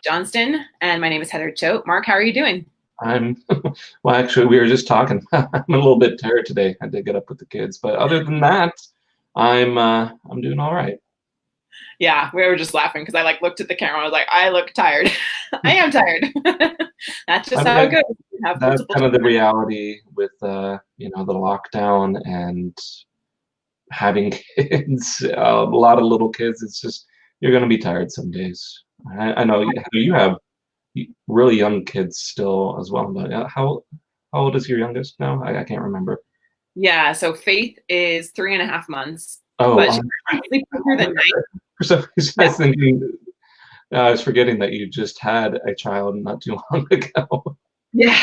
Johnston, and my name is Heather Choate. Mark, how are you doing? I'm well, actually, we were just talking. I'm a little bit tired today. I did get up with the kids, but other than that, I'm doing all right. Yeah, we were just laughing because I looked at the camera. I was like, I look tired. I am tired. That's just I mean, how it goes. You have that's multiple kind of the children. reality with the lockdown and having kids, a lot of little kids. It's just you're going to be tired some days. I know you have really young kids still as well, but how old is your youngest now? I can't remember. Yeah, so Faith is 3.5 months, Oh, but she's sleeping through the night. for some reason I Yeah. was thinking. I was forgetting that you just had a child not too long ago. Yeah.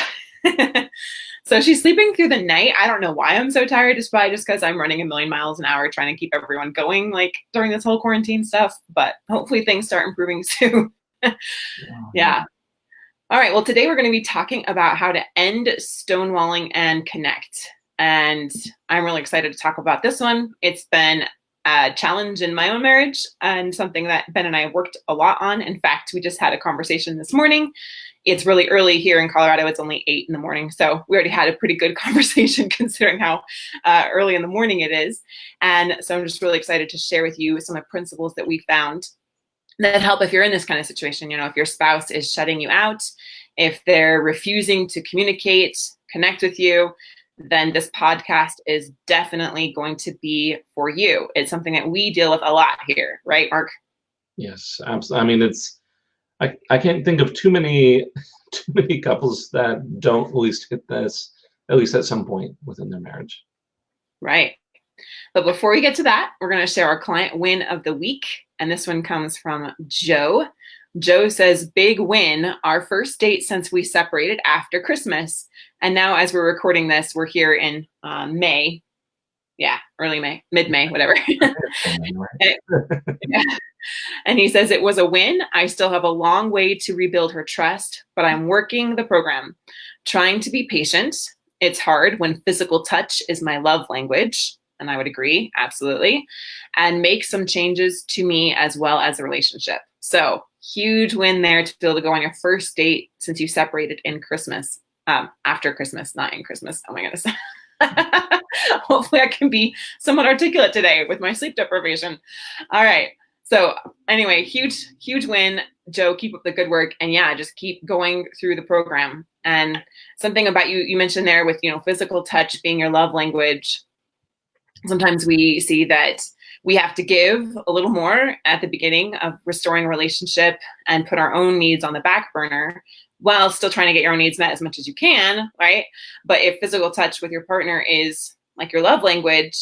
So she's sleeping through the night. I don't know why I'm so tired. It's probably just because I'm running a million miles an hour trying to keep everyone going during this whole quarantine stuff. But hopefully things start improving soon. Yeah. Yeah. All right. Well, today we're going to be talking about how to end stonewalling and connect. And I'm really excited to talk about this one. It's been a challenge in my own marriage and something that Ben and I have worked a lot on. In fact, we just had a conversation this morning. It's really early here in Colorado. It's only 8 in the morning. So we already had a pretty good conversation considering how early in the morning it is. And so I'm just really excited to share with you some of the principles that we found that help if you're in this kind of situation. If your spouse is shutting you out, if they're refusing to communicate, connect with you, then this podcast is definitely going to be for you. It's something that we deal with a lot here, right, Mark? Yes, absolutely. I mean, I can't think of too many too many couples that don't at least hit this at least at some point within their marriage. Right. But before we get to that, we're going to share our client win of the week. And this one comes from Joe. Joe says, big win, our first date since we separated after Christmas. And now as we're recording this, we're here in May. Yeah, early May, mid-May, whatever. And he says, it was a win. I still have a long way to rebuild her trust, but I'm working the program, trying to be patient. It's hard when physical touch is my love language. And I would agree, absolutely. And make some changes to me as well as the relationship. So huge win there to be able to go on your first date since you separated in Christmas, after Christmas, not in Christmas. Oh my goodness. Hopefully I can be somewhat articulate today with my sleep deprivation. All right. So anyway, huge win. Joe, keep up the good work. And yeah, just keep going through the program. And something about you mentioned there with, physical touch being your love language. Sometimes we see that we have to give a little more at the beginning of restoring a relationship and put our own needs on the back burner while still trying to get your own needs met as much as you can, right? But if physical touch with your partner is like your love language,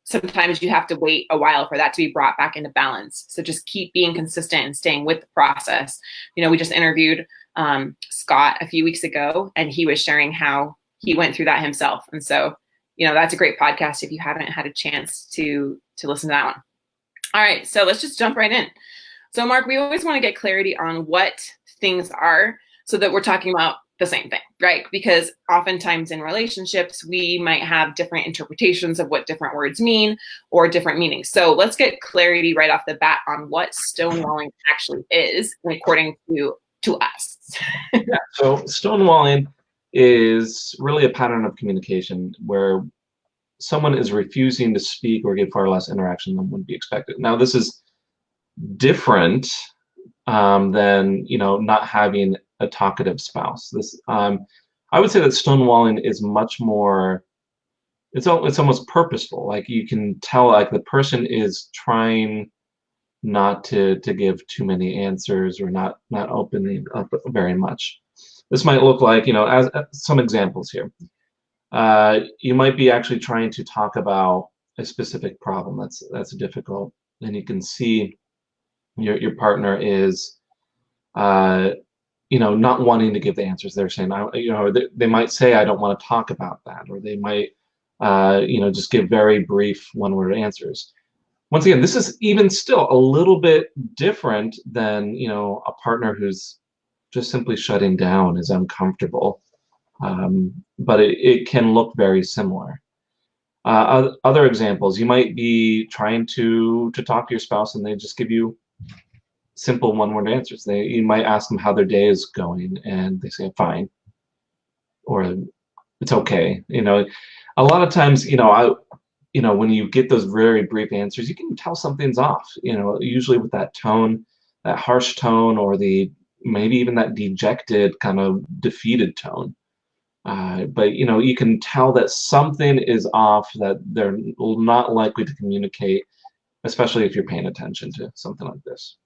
sometimes you have to wait a while for that to be brought back into balance. So just keep being consistent and staying with the process. We just interviewed Scott a few weeks ago, and he was sharing how he went through that himself. And so, that's a great podcast if you haven't had a chance to listen to that one. All right, so let's just jump right in. So Mark, we always want to get clarity on what things are so that we're talking about the same thing, right? Because oftentimes in relationships, we might have different interpretations of what different words mean or different meanings. So let's get clarity right off the bat on what stonewalling actually is, according to us. Yeah, so stonewalling is really a pattern of communication where someone is refusing to speak or give far less interaction than would be expected. Now, this is different than not having a talkative spouse. This I would say that stonewalling is much more. It's almost purposeful. Like you can tell, like the person is trying not to give too many answers or not opening up very much. This might look like, as some examples here. You might be actually trying to talk about a specific problem that's difficult, and you can see your partner is, not wanting to give the answers. They're saying, they might say, I don't want to talk about that, or they might, just give very brief one-word answers. Once again, this is even still a little bit different than, a partner who's just simply shutting down, is uncomfortable. But it can look very similar. Other examples, you might be trying to talk to your spouse and they just give you simple one-word answers. You might ask them how their day is going, and they say fine, or it's okay. A lot of times, when you get those very brief answers, you can tell something's off. Usually with that tone, that harsh tone, or maybe even that dejected kind of defeated tone. But you can tell that something is off, that they're not likely to communicate, especially if you're paying attention to something like this.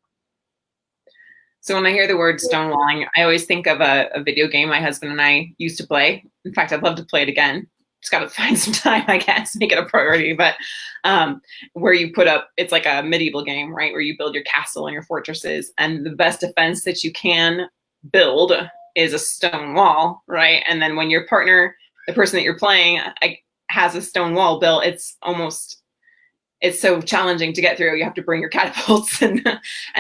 So when I hear the word stonewalling, I always think of a video game my husband and I used to play. In fact, I'd love to play it again. Just got to find some time, I guess, make it a priority. But where you put up, it's like a medieval game, right? Where you build your castle and your fortresses. And the best defense that you can build is a stone wall, right? And then when your partner, the person that you're playing, has a stone wall built, it's so challenging to get through. You have to bring your catapults and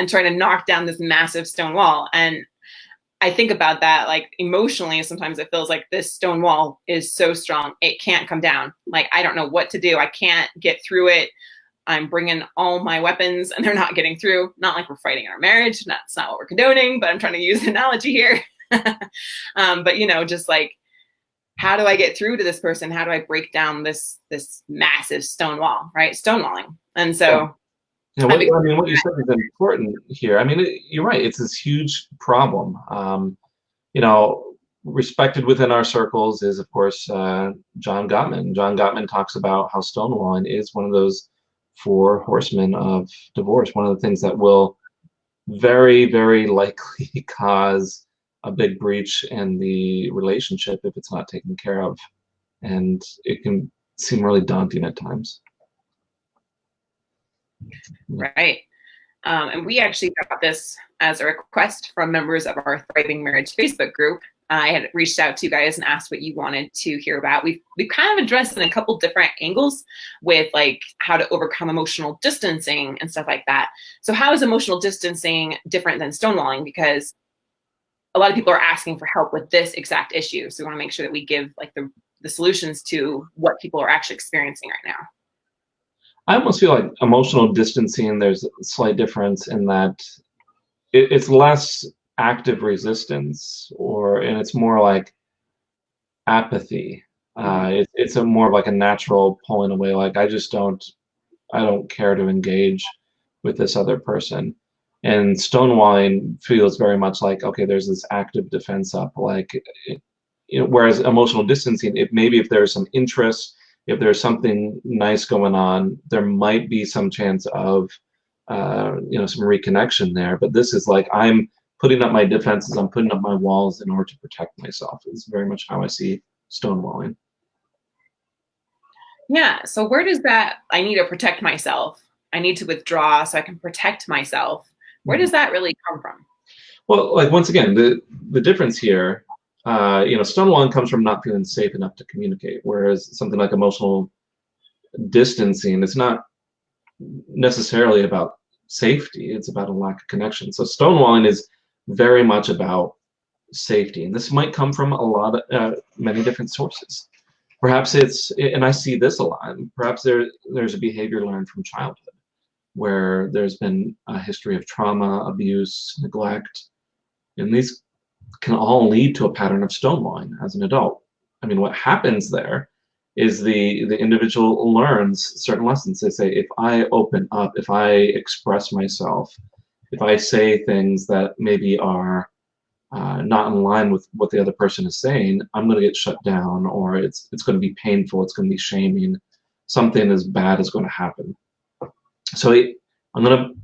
try to knock down this massive stone wall. And I think about that, like emotionally, sometimes it feels like this stone wall is so strong, it can't come down. Like, I don't know what to do. I can't get through it. I'm bringing all my weapons and they're not getting through. Not like we're fighting in our marriage. That's not what we're condoning, but I'm trying to use an analogy here. But, just like, how do I get through to this person? How do I break down this massive stone wall, right? Stonewalling. And so... Yeah. What you said is important here. You're right. It's this huge problem. Respected within our circles is, of course, John Gottman. John Gottman talks about how stonewalling is one of those 4 horsemen of divorce, one of the things that will very, very likely cause a big breach in the relationship if it's not taken care of. And it can seem really daunting at times. Right. And we actually got this as a request from members of our Thriving Marriage Facebook group. I had reached out to you guys and asked what you wanted to hear about. We've kind of addressed in a couple different angles with like how to overcome emotional distancing and stuff like that. So how is emotional distancing different than stonewalling? Because a lot of people are asking for help with this exact issue. So we want to make sure that we give like the solutions to what people are actually experiencing right now. I almost feel like emotional distancing, there's a slight difference in that it's less active resistance, and it's more like apathy. It's more of like a natural pulling away. Like, I don't care to engage with this other person. And stonewalling feels very much like, okay, there's this active defense up. Like, whereas emotional distancing, if there's some interest, if there's something nice going on, there might be some chance of, some reconnection there. But this is like, I'm putting up my defenses, I'm putting up my walls in order to protect myself. It's very much how I see stonewalling. Yeah. So where does that, I need to protect myself, I need to withdraw so I can protect myself, where does that really come from? Well, like, once again, the difference here, stonewalling comes from not feeling safe enough to communicate, whereas something like emotional distancing, it's not necessarily about safety, it's about a lack of connection. So stonewalling is very much about safety, and this might come from many different sources. Perhaps and I see this a lot, perhaps there's a behavior learned from childhood where there's been a history of trauma, abuse, neglect, and these can all lead to a pattern of stonewalling as an adult. What happens there is the individual learns certain lessons. They say, if I open up, if I express myself, if I say things that maybe are not in line with what the other person is saying, I'm going to get shut down, or it's going to be painful, it's going to be shaming, something as bad is going to happen. So I'm going to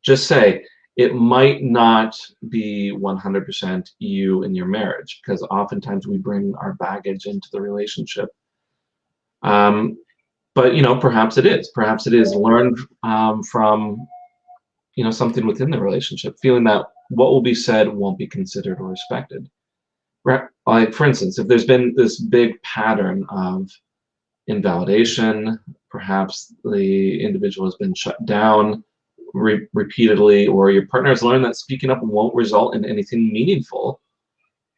just say, it might not be 100% you in your marriage, because oftentimes we bring our baggage into the relationship. But perhaps it is. Perhaps it is learned from something within the relationship, feeling that what will be said won't be considered or respected. Like, for instance, if there's been this big pattern of invalidation, perhaps the individual has been shut down repeatedly, or your partner has learned that speaking up won't result in anything meaningful,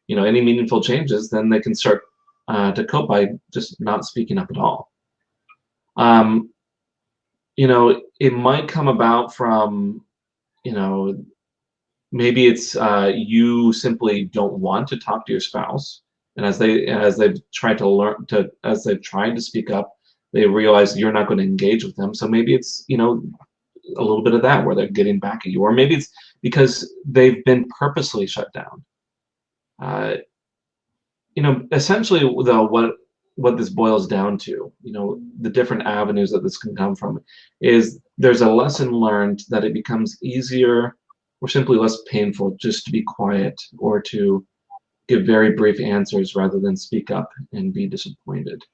any meaningful changes, then they can start to cope by just not speaking up at all. It might come about from, Maybe it's you simply don't want to talk to your spouse, and as they've tried to learn to as they've tried to speak up, they realize you're not going to engage with them. So maybe it's a little bit of that where they're getting back at you, or maybe it's because they've been purposely shut down. Uh, Essentially, though, what this boils down to, the different avenues that this can come from, is there's a lesson learned that it becomes easier or simply less painful just to be quiet or to give very brief answers rather than speak up and be disappointed.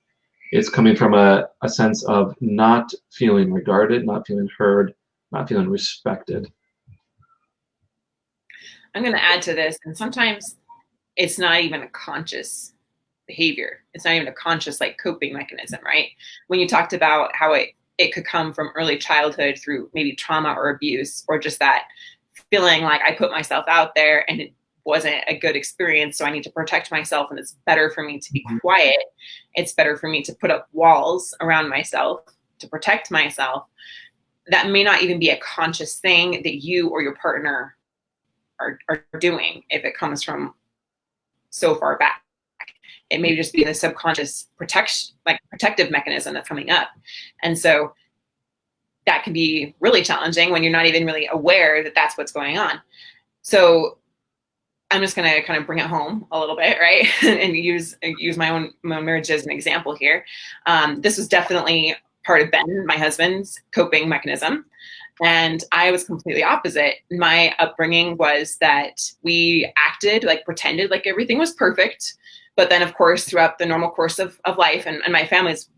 It's coming from a sense of not feeling regarded, not feeling heard, not feeling respected. I'm going to add to this, and sometimes it's not even a conscious behavior. It's not even a conscious like coping mechanism, right? When you talked about how it could come from early childhood through maybe trauma or abuse, or just that feeling like I put myself out there and it wasn't a good experience, so I need to protect myself, and it's better for me to be quiet. It's better for me to put up walls around myself to protect myself. That may not even be a conscious thing that you or your partner are doing if it comes from so far back. It may just be the subconscious protective mechanism that's coming up. And so that can be really challenging when you're not even really aware that that's what's going on. So I'm just going to kind of bring it home a little bit, right? And use my own marriage as an example here. This was definitely part of Ben, my husband's coping mechanism. And I was completely opposite. My upbringing was that we acted like, pretended like everything was perfect. But then, of course, throughout the normal course of life, and my family's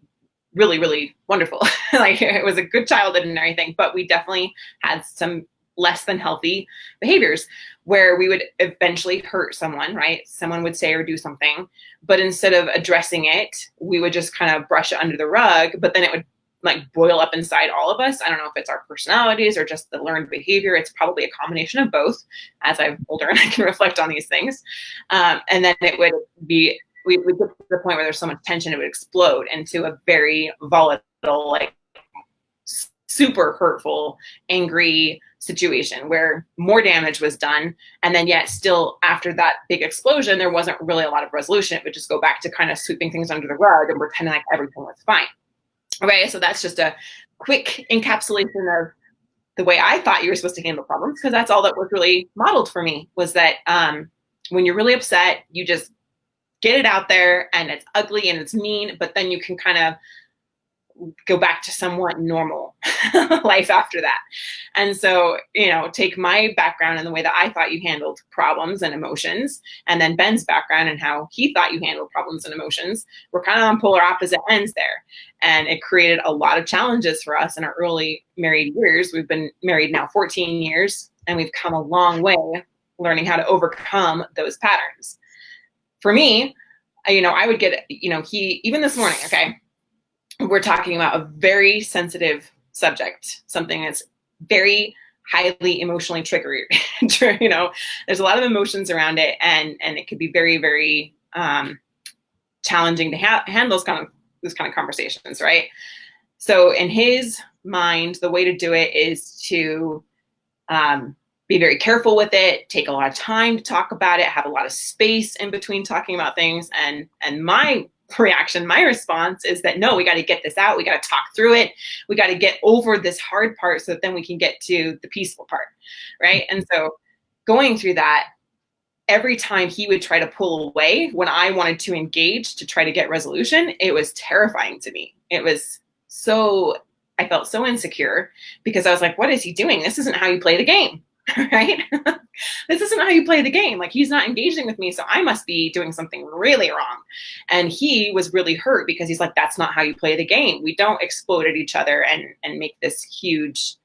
really, really wonderful. Like, it was a good childhood and everything, but we definitely had some less than healthy behaviors where we would eventually hurt someone, right? Someone would say or do something, but instead of addressing it, we would just kind of brush it under the rug, but then it would like boil up inside all of us. I don't know if it's our personalities or just the learned behavior. It's probably a combination of both as I'm older and I can reflect on these things. And then it would be, we get to the point where there's so much tension, it would explode into a very volatile, like super hurtful, angry situation where more damage was done. And then yet still after that big explosion, there wasn't really a lot of resolution. It would just go back to kind of sweeping things under the rug and pretending like everything was fine. Okay, so that's just a quick encapsulation of the way I thought you were supposed to handle problems, because that's all that was really modeled for me, was that when you're really upset, you just get it out there, and it's ugly and it's mean, but then you can kind of go back to somewhat normal life after that. And so, take my background and the way that I thought you handled problems and emotions, and then Ben's background and how he thought you handled problems and emotions, we're kind of on polar opposite ends there. And it created a lot of challenges for us in our early married years. We've been married now 14 years, and we've come a long way learning how to overcome those patterns. For me, I would get, he, even this morning, okay, we're talking about a very sensitive subject, something that's very highly emotionally triggered. There's a lot of emotions around it, and it could be very, very challenging to handle those kind of conversations, right? So in his mind, the way to do it is to be very careful with it, take a lot of time to talk about it, have a lot of space in between talking about things. And my reaction, my response is that, no, we got to get this out. We got to talk through it. We got to get over this hard part so that then we can get to the peaceful part, right? And so going through that, every time he would try to pull away when I wanted to engage to try to get resolution, it was terrifying to me. I felt so insecure because I was like, what is he doing? This isn't how you play the game. Right? This isn't how you play the game. Like, he's not engaging with me, so I must be doing something really wrong. And he was really hurt because he's like, that's not how you play the game. We don't explode at each other and make this huge,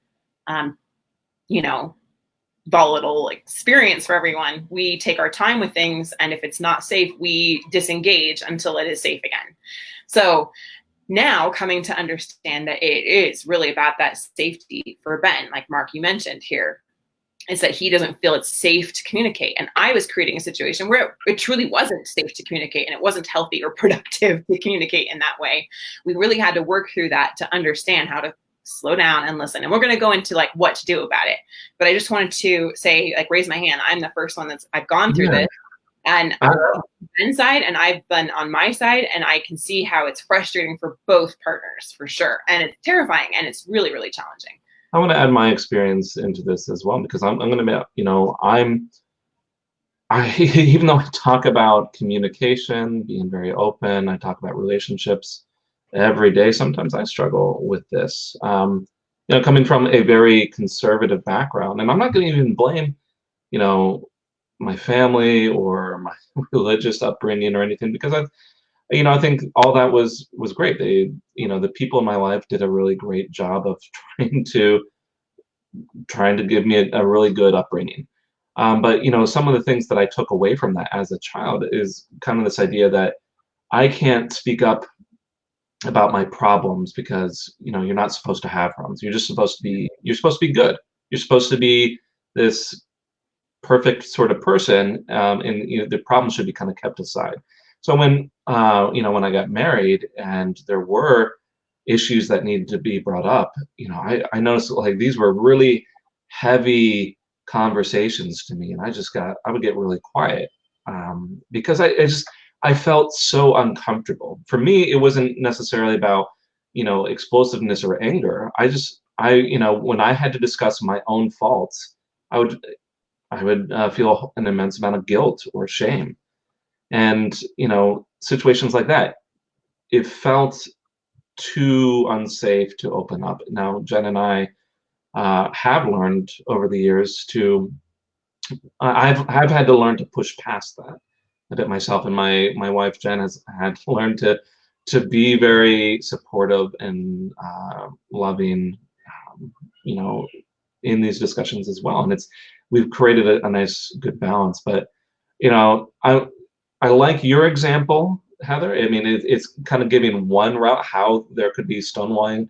volatile experience for everyone. We take our time with things, and if it's not safe, we disengage until it is safe again. So now coming to understand that it is really about that safety for Ben, like Mark, you mentioned here, is that he doesn't feel it's safe to communicate. And I was creating a situation where it truly wasn't safe to communicate, and it wasn't healthy or productive to communicate in that way. We really had to work through that to understand how to slow down and listen. And we're going to go into like what to do about it. But I just wanted to say, like, raise my hand. I'm the first one I've gone through Yeah. this, and I, Ben's side and I've been on my side, and I can see how it's frustrating for both partners for sure. And it's terrifying and it's really, really challenging. I want to add my experience into this as well, because I'm going to be, even though I talk about communication, being very open, I talk about relationships every day, sometimes I struggle with this. Coming from a very conservative background, and I'm not going to even blame, you know, my family or my religious upbringing or anything, because I think all that was great. The people in my life did a really great job of trying to give me a really good upbringing. But some of the things that I took away from that as a child is kind of this idea that I can't speak up about my problems, because you're not supposed to have problems. You're supposed to be good. You're supposed to be this perfect sort of person, and the problems should be kind of kept aside. So when I got married and there were issues that needed to be brought up, I noticed like these were really heavy conversations to me, and I would get really quiet, because I felt so uncomfortable. For me, it wasn't necessarily about explosiveness or anger. When I had to discuss my own faults, I would feel an immense amount of guilt or shame, and situations like that, it felt too unsafe to open up. Now, Jen and I have learned over the years to I've had to learn to push past that a bit myself, and my wife Jen has had to learn to be very supportive and loving, um, you know, in these discussions as well. And we've created a nice good balance. But I like your example, Heather. I mean, it's kind of giving one route how there could be stonewalling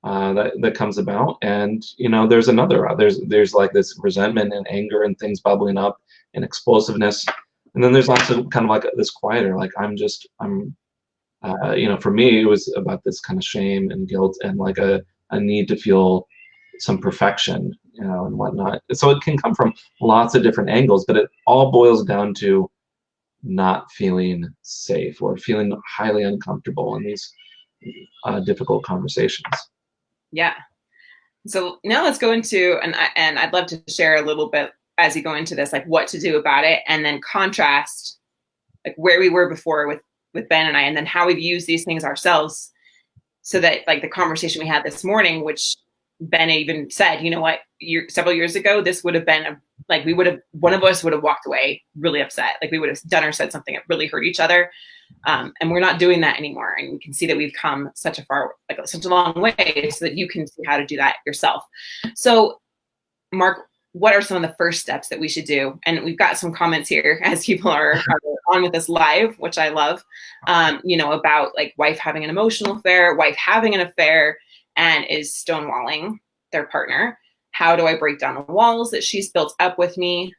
that comes about, and there's another route. There's like this resentment and anger and things bubbling up and explosiveness, and then there's also kind of like this quieter, like for me it was about this kind of shame and guilt and like a need to feel some perfection, and whatnot. So it can come from lots of different angles, but it all boils down to not feeling safe or feeling highly uncomfortable in these difficult conversations. Yeah. So now let's go into, and I'd love to share a little bit as you go into this, like what to do about it, and then contrast like where we were before with Ben and I, and then how we've used these things ourselves, so that like the conversation we had this morning, which Ben even said, you know what, several years ago, this would have been like one of us would have walked away really upset. Like we would have done or said something that really hurt each other. And we're not doing that anymore. And you can see that we've come such a long way, so that you can see how to do that yourself. So Mark, what are some of the first steps that we should do? And we've got some comments here as people are on with us live, which I love, about like wife having an emotional affair, wife having an affair, and is stonewalling their partner. How do I break down the walls that she's built up with me?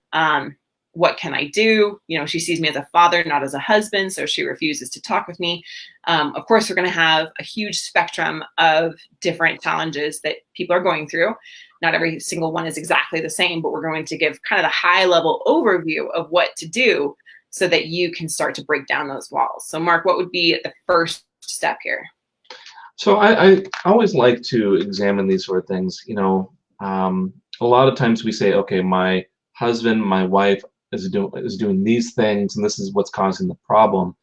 What can I do? She sees me as a father, not as a husband, so she refuses to talk with me. Of course, we're going to have a huge spectrum of different challenges that people are going through. Not every single one is exactly the same, but we're going to give kind of the high level overview of what to do so that you can start to break down those walls. So Mark, what would be the first step here? So I always like to examine these sort of things. A lot of times we say, okay, my husband, my wife is doing these things, and this is what's causing the problem.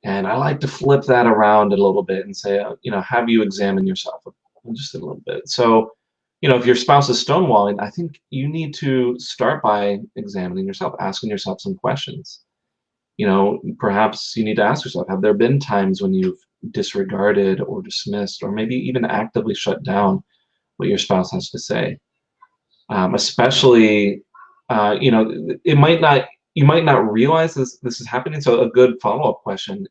And I like to flip that around a little bit and say, have you examined yourself just a little bit? So, if your spouse is stonewalling, I think you need to start by examining yourself, asking yourself some questions. Perhaps you need to ask yourself, have there been times when you've disregarded or dismissed or maybe even actively shut down what your spouse has to say? Especially, you might not realize this is happening. So a good follow-up question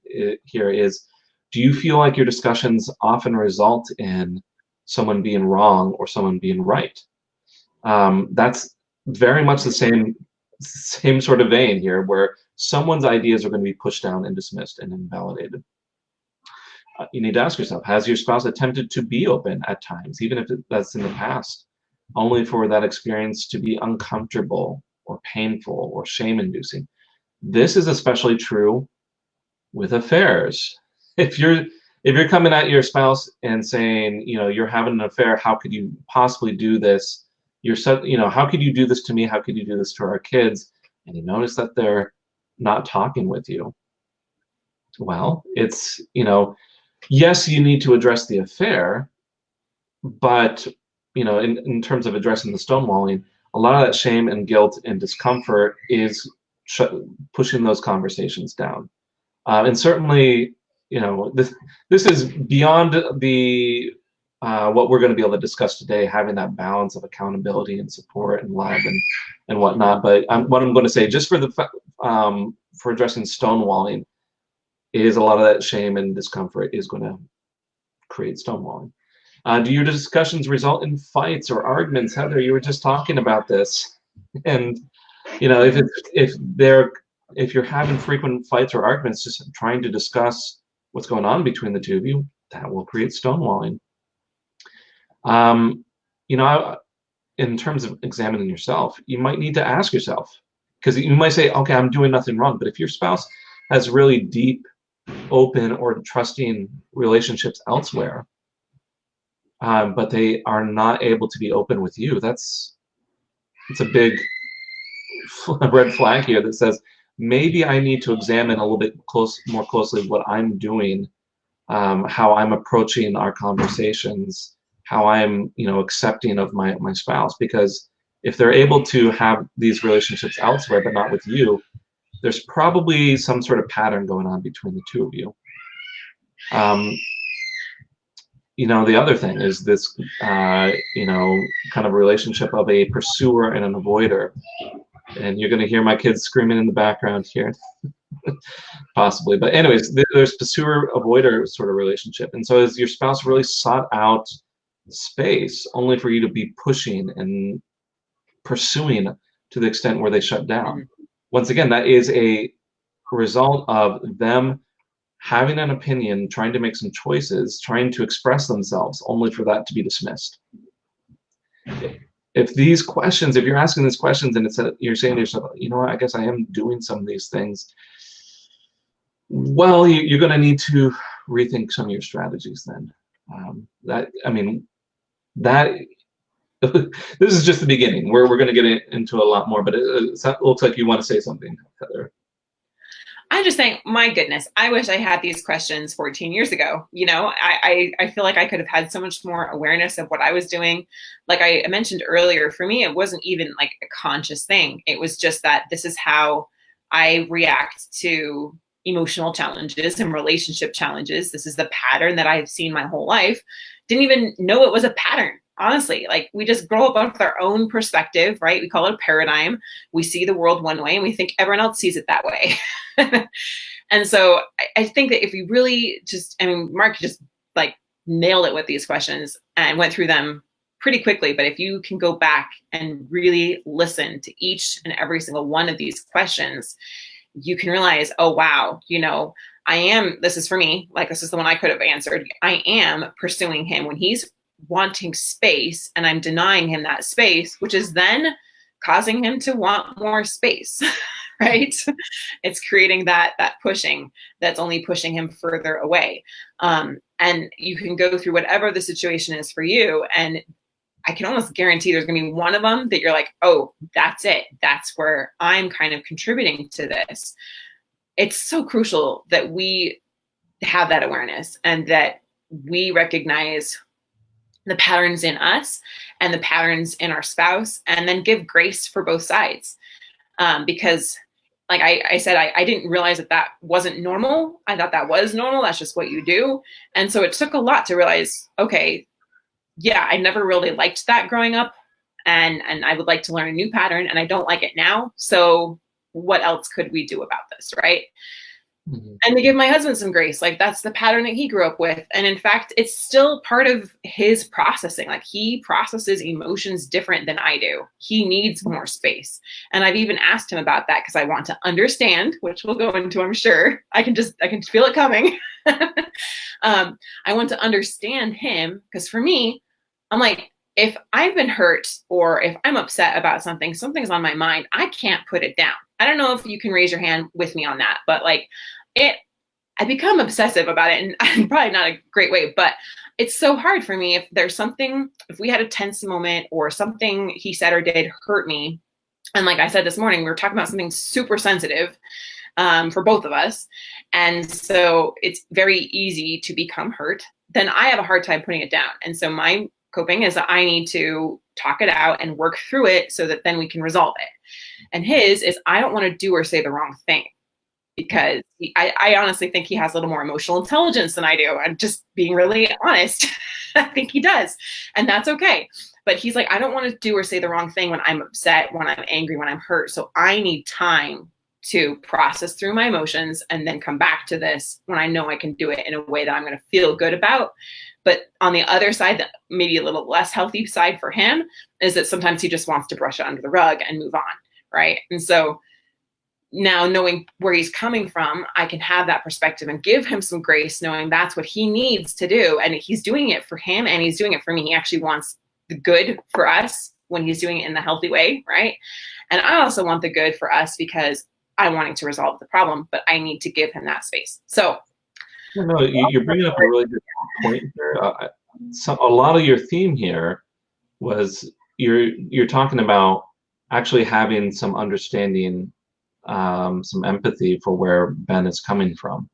here is, do you feel like your discussions often result in someone being wrong or someone being right? That's very much the same sort of vein here, where someone's ideas are going to be pushed down and dismissed and invalidated. You need to ask yourself, has your spouse attempted to be open at times, even if that's in the past, only for that experience to be uncomfortable or painful or shame-inducing? This is especially true with affairs. If you're coming at your spouse and saying, you're having an affair, how could you possibly do this? How could you do this to me? How could you do this to our kids? And you notice that they're not talking with you. Well, it's, yes, you need to address the affair, but, in terms of addressing the stonewalling, a lot of that shame and guilt and discomfort is pushing those conversations down. And certainly, this is beyond the what we're going to be able to discuss today, having that balance of accountability and support and love and whatnot. But what I'm going to say, just for addressing stonewalling, is a lot of that shame and discomfort is going to create stonewalling. Do your discussions result in fights or arguments? Heather, you were just talking about this, and if you're having frequent fights or arguments, just trying to discuss what's going on between the two of you, that will create stonewalling. In terms of examining yourself, you might need to ask yourself, because you might say, okay, I'm doing nothing wrong. But if your spouse has really deep, open, or trusting relationships elsewhere, but they are not able to be open with you, it's a big red flag here that says, maybe I need to examine a little bit more closely what I'm doing, how I'm approaching our conversations, how I'm, accepting of my spouse. Because if they're able to have these relationships elsewhere but not with you, there's probably some sort of pattern going on between the two of you. The other thing is this, kind of relationship of a pursuer and an avoider. And you're going to hear my kids screaming in the background here, possibly. But anyways, there's pursuer-avoider sort of relationship. And so is your spouse really sought out space only for you to be pushing and pursuing to the extent where they shut down? Mm-hmm. Once again, that is a result of them having an opinion, trying to make some choices, trying to express themselves, only for that to be dismissed. If you're asking these questions and you're saying to yourself, I guess I am doing some of these things, well, you're going to need to rethink some of your strategies then. This is just the beginning. We're going to get into a lot more, but it looks like you want to say something, Heather. I'm just saying, my goodness, I wish I had these questions 14 years ago. I feel like I could have had so much more awareness of what I was doing. Like I mentioned earlier, for me, it wasn't even like a conscious thing. It was just that this is how I react to emotional challenges and relationship challenges. This is the pattern that I've seen my whole life. Didn't even know it was a pattern. Honestly, like we just grow up with our own perspective, right? We call it a paradigm. We see the world one way and we think everyone else sees it that way. And so I think that if we really Mark just like nailed it with these questions and went through them pretty quickly. But if you can go back and really listen to each and every single one of these questions, you can realize, oh, wow, this is for me, like this is the one I could have answered. I am pursuing him when he's wanting space and I'm denying him that space, which is then causing him to want more space, right? It's creating that pushing that's only pushing him further away. And you can go through whatever the situation is for you. And I can almost guarantee there's going to be one of them that you're like, oh, that's it. That's where I'm kind of contributing to this. It's so crucial that we have that awareness and that we recognize the patterns in us and the patterns in our spouse, and then give grace for both sides. Because like I said, I didn't realize that wasn't normal. I thought that was normal. That's just what you do. And so it took a lot to realize, okay, yeah, I never really liked that growing up, and I would like to learn a new pattern, and I don't like it now. So what else could we do about this, right? Mm-hmm. And to give my husband some grace, like that's the pattern that he grew up with. And in fact, it's still part of his processing. Like he processes emotions different than I do. He needs more space. And I've even asked him about that because I want to understand, which we'll go into, I'm sure. I can feel it coming. I want to understand him, because for me, I'm like, if I've been hurt or if I'm upset about something, something's on my mind, I can't put it down. I don't know if you can raise your hand with me on that, but like it, I become obsessive about it, and probably not a great way, but it's so hard for me if there's something, if we had a tense moment or something he said or did hurt me. And like I said this morning, we were talking about something super sensitive for both of us. And so it's very easy to become hurt. Then I have a hard time putting it down. And so my coping is that I need to talk it out and work through it so that then we can resolve it. And his is I don't want to do or say the wrong thing, because I honestly think he has a little more emotional intelligence than I do. I'm just being really honest. I think he does. And that's okay. But he's like, I don't want to do or say the wrong thing when I'm upset, when I'm angry, when I'm hurt. So I need time to process through my emotions and then come back to this when I know I can do it in a way that I'm going to feel good about. But on the other side, that maybe a little less healthy side for him is that sometimes he just wants to brush it under the rug and move on. Right. And so now knowing where he's coming from, I can have that perspective and give him some grace, knowing that's what he needs to do. And he's doing it for him and he's doing it for me. He actually wants the good for us when he's doing it in the healthy way, right? And I also want the good for us because I'm wanting to resolve the problem, but I need to give him that space. So, no, you're bringing up a really good point here. So a lot of your theme here was you're talking about actually having some understanding, some empathy for where Ben is coming from.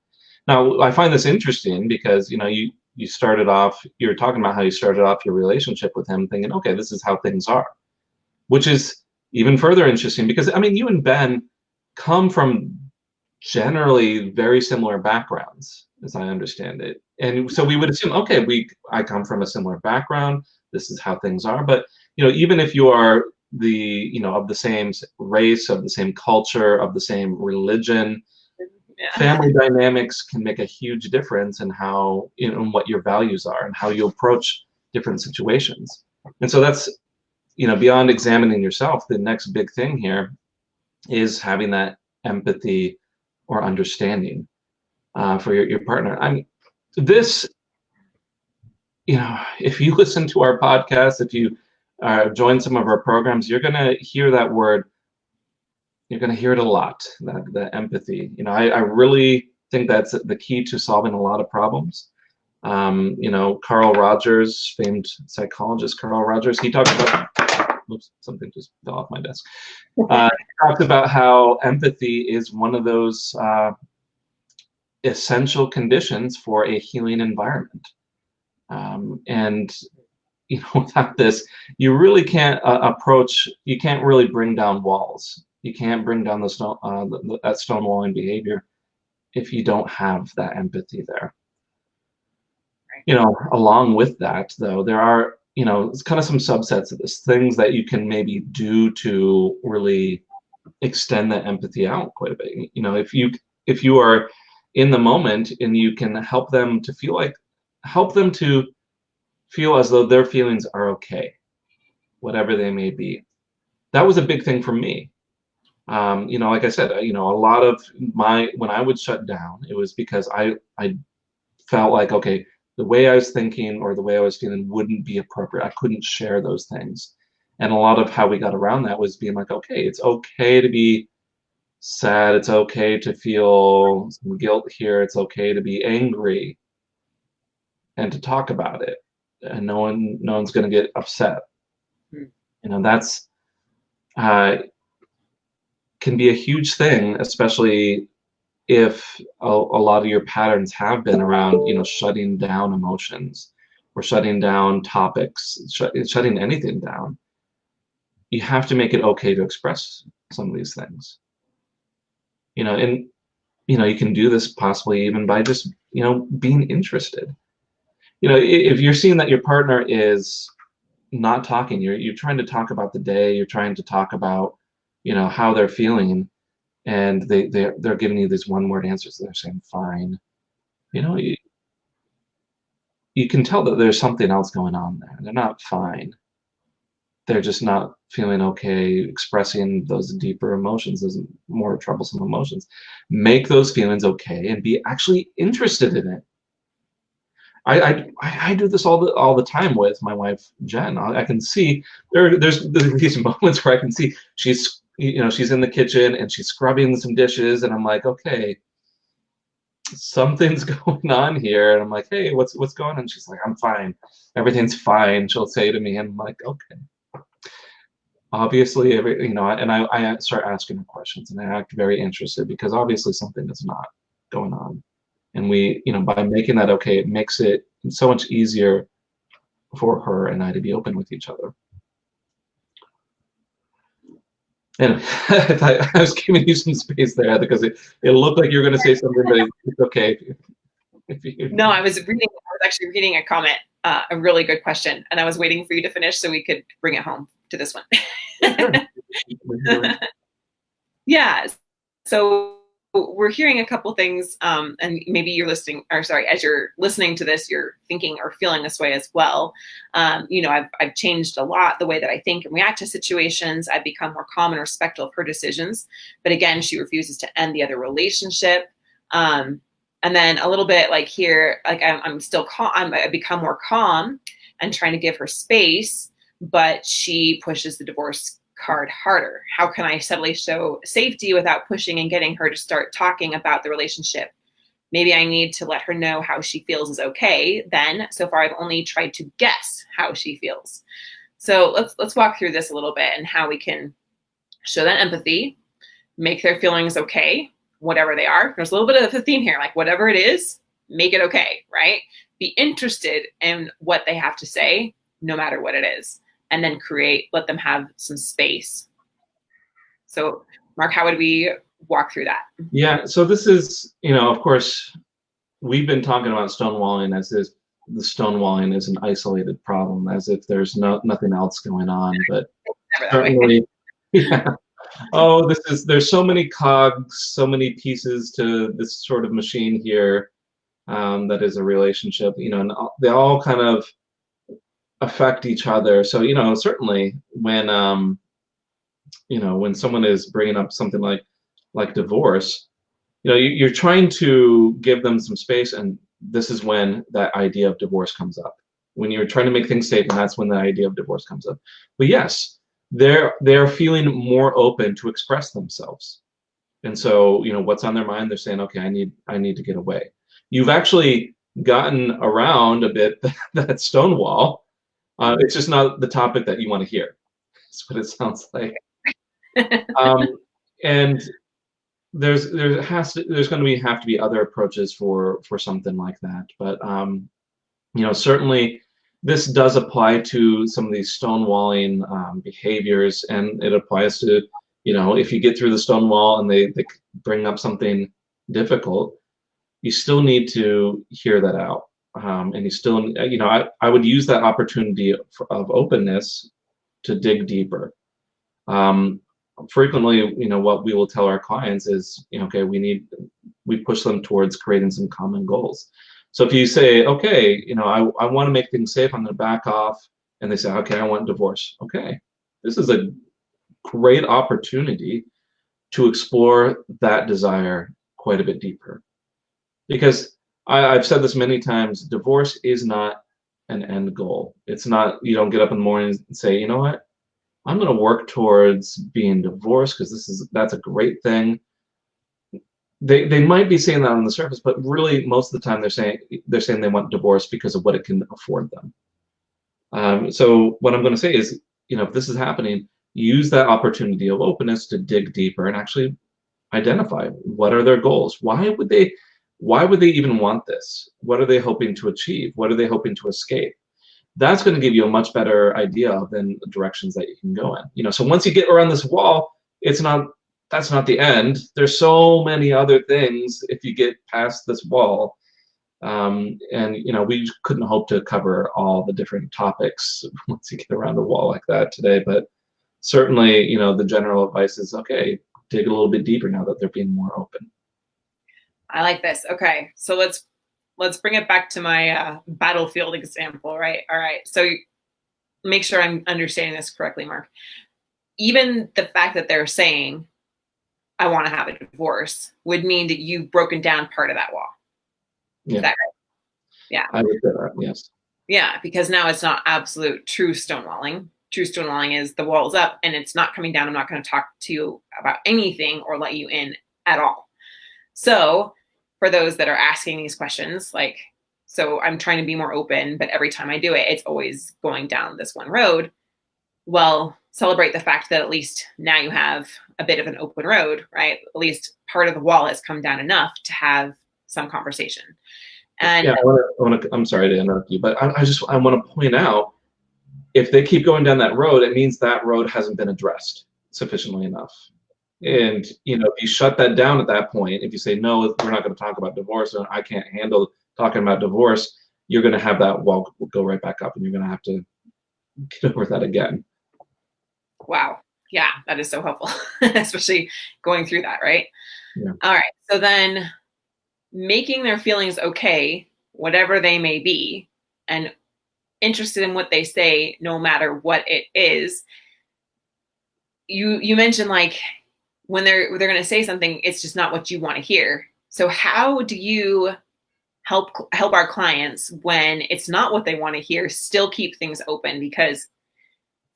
Now, I find this interesting because you started off, you were talking about how you started off your relationship with him thinking, okay, this is how things are, which is even further interesting because I mean, you and Ben come from generally very similar backgrounds, as I understand it. And so we would assume, okay, I come from a similar background. This is how things are. But even if you are of the same race, of the same culture, of the same religion, yeah. family dynamics can make a huge difference in how in what your values are and how you approach different situations. And so that's beyond examining yourself, the next big thing here is having that empathy or understanding for your partner. I mean, this, if you listen to our podcast, if you join some of our programs, you're going to hear that word. You're going to hear it a lot, that empathy. I really think that's the key to solving a lot of problems. Carl Rogers, famed psychologist Carl Rogers, he talked about, oops, something just fell off my desk. He talked about how empathy is one of those essential conditions for a healing environment. And without this, you really can't you can't really bring down walls. You can't bring down that stonewalling behavior if you don't have that empathy there. Along with that, though, there are, it's kind of some subsets of this, things that you can maybe do to really extend that empathy out quite a bit. If you are in the moment and you can help them to feel as though their feelings are okay, whatever they may be. That was a big thing for me. Like I said, a lot of when I would shut down, it was because I felt like, okay, the way I was thinking or the way I was feeling wouldn't be appropriate. I couldn't share those things. And a lot of how we got around that was being like, okay, it's okay to be sad. It's okay to feel some guilt here. It's okay to be angry and to talk about it. And no one's going to get upset. That's can be a huge thing, especially if a lot of your patterns have been around, shutting down emotions or shutting down topics, shutting anything down. You have to make it okay to express some of these things. And you can do this possibly even by just being interested. If you're seeing that your partner is not talking, you're trying to talk about the day, you're trying to talk about how they're feeling, and they're giving you these one-word answers. They're saying fine. You can tell that there's something else going on there. They're not fine. They're just not feeling okay, expressing those deeper emotions, those more troublesome emotions. Make those feelings okay and be actually interested in it. I do this all the time with my wife Jen. I can see there's these moments where I can see she's in the kitchen and she's scrubbing some dishes, and I'm like, okay, something's going on here, and I'm like, hey, what's going on? She's like, I'm fine, everything's fine. She'll say to me, and I'm like, okay. Obviously, and I start asking her questions, and I act very interested because obviously something is not going on. And by making that okay, it makes it so much easier for her and I to be open with each other. And I was giving you some space there because it looked like you were going to say something, but it's okay. No, I was actually reading a comment, a really good question, and I was waiting for you to finish so we could bring it home to this one. Yeah. So we're hearing a couple things, and maybe you're listening, or sorry, as you're listening to this, you're thinking or feeling this way as well. I've changed a lot the way that I think and react to situations. I've become more calm and respectful of her decisions. But again, she refuses to end the other relationship. And then a little bit like here, like I'm still calm. I become more calm and trying to give her space, but she pushes the divorce card harder. How can I subtly show safety without pushing and getting her to start talking about the relationship? Maybe I need to let her know how she feels is okay. Then, so far, I've only tried to guess how she feels. So let's walk through this a little bit and how we can show that empathy, make their feelings okay, whatever they are. There's a little bit of a theme here, like whatever it is, make it okay, right? Be interested in what they have to say, no matter what it is. And then let them have some space. So, Mark, how would we walk through that? Yeah, so this is, of course, we've been talking about stonewalling as if the stonewalling is an isolated problem, as if there's nothing else going on. But certainly, yeah. Oh, there's so many cogs, so many pieces to this sort of machine here, that is a relationship, and they all kind of affect each other. So, certainly when someone is bringing up something like divorce, you're trying to give them some space, and this is when that idea of divorce comes up. When you're trying to make things safe, and that's when the idea of divorce comes up. But yes, they're feeling more open to express themselves. And so, what's on their mind, they're saying, okay, I need to get away. You've actually gotten around a bit that stonewall. It's just not the topic that you want to hear. That's what it sounds like. And there's going to have to be other approaches for something like that. But certainly this does apply to some of these stonewalling behaviors, and it applies to, if you get through the stonewall and they bring up something difficult, you still need to hear that out. And you still, I would use that opportunity of openness to dig deeper. Frequently, what we will tell our clients is, okay, we push them towards creating some common goals. So if you say, okay, I want to make things safe, I'm going to back off, and they say, okay, I want divorce. Okay, this is a great opportunity to explore that desire quite a bit deeper. Because I've said this many times, divorce is not an end goal. It's not, you don't get up in the morning and say, you know what, I'm going to work towards being divorced because that's a great thing. They might be saying that on the surface, but really most of the time they're saying they want divorce because of what it can afford them. So what I'm going to say is, if this is happening, use that opportunity of openness to dig deeper and actually identify what are their goals. Why would they even want this? What are they hoping to achieve? What are they hoping to escape? That's going to give you a much better idea of the directions that you can go in. So once you get around this wall, that's not the end. There's so many other things if you get past this wall. And we couldn't hope to cover all the different topics once you get around a wall like that today. But certainly, the general advice is, okay, dig a little bit deeper now that they're being more open. I like this. Okay, so let's bring it back to my battlefield example, right? All right, so make sure I'm understanding this correctly, Mark. even the fact that they're saying, I want to have a divorce would mean that you've broken down part of that wall. Yeah. Is that right? Yeah. I would say that, yes. Yeah, because now it's not absolute true stonewalling. True stonewalling is the wall's up and it's not coming down. I'm not going to talk to you about anything or let you in at all. So for those that are asking these questions, like, so I'm trying to be more open, but every time I do it, it's always going down this one road. Well, celebrate the fact that at least now you have a bit of an open road, right? At least part of the wall has come down enough to have some conversation. And yeah, I'm sorry to interrupt you, but I want to point out, if they keep going down that road, it means that road hasn't been addressed sufficiently enough. And if you shut that down at that point, if you say no, we're not going to talk about divorce, or I can't handle talking about divorce, you're going to have that wall go right back up, and you're going to have to get over that again. Wow. Yeah, that is so helpful, especially going through that, right? Yeah. All right. So then making their feelings okay, whatever they may be, and interested in what they say, no matter what it is. You mentioned like when they're going to say something, it's just not what you want to hear. So how do you help our clients when it's not what they want to hear, still keep things open? Because